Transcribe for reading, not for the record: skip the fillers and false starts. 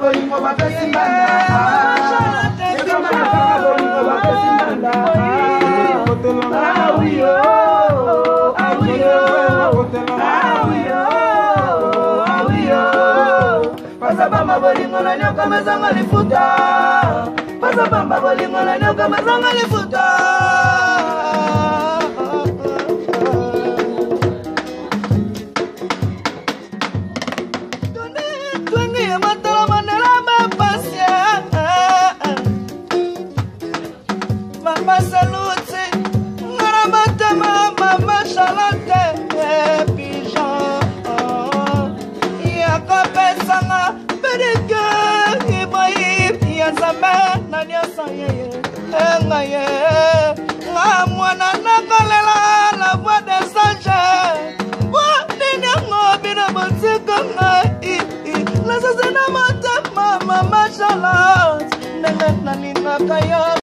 Bolingo bapesi mbanda bolingo bapesi mbanda awiyo awiyo awiyo awiyo pasabamba bolingo na nyoka mazanga lifuta pasabamba bolingo na nyoka mazanga lifuta Mama salute, Maramata mama Charlotte, pigeon. Yakabe sanga, bereke, iboyi, yazame, nanya saye, ngaye, ngamwana nakalela la voix des anges. Nene ngobina botsika ngai, la sasena mata mama Charlotte, nene naninga kaya.